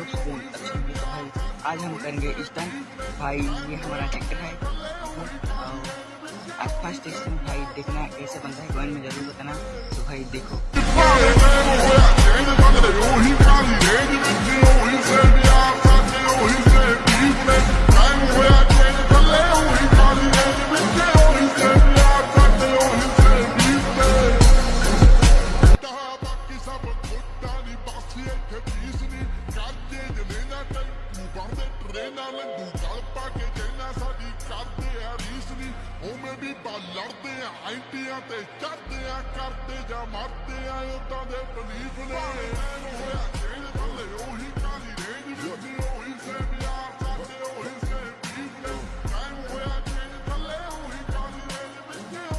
अच्छी वीडियो। तो भाई आज हम करेंगे स्टंट। भाई ये हमारा ट्रैक्टर है और आज फर्स्ट स्टंट भाई देखना कैसे बनता है कमेंट में जरूर बताना। तो भाई देखो लड़ते आईटियां ते चढ़ते करते जा मरते उदा दे बलीफ ने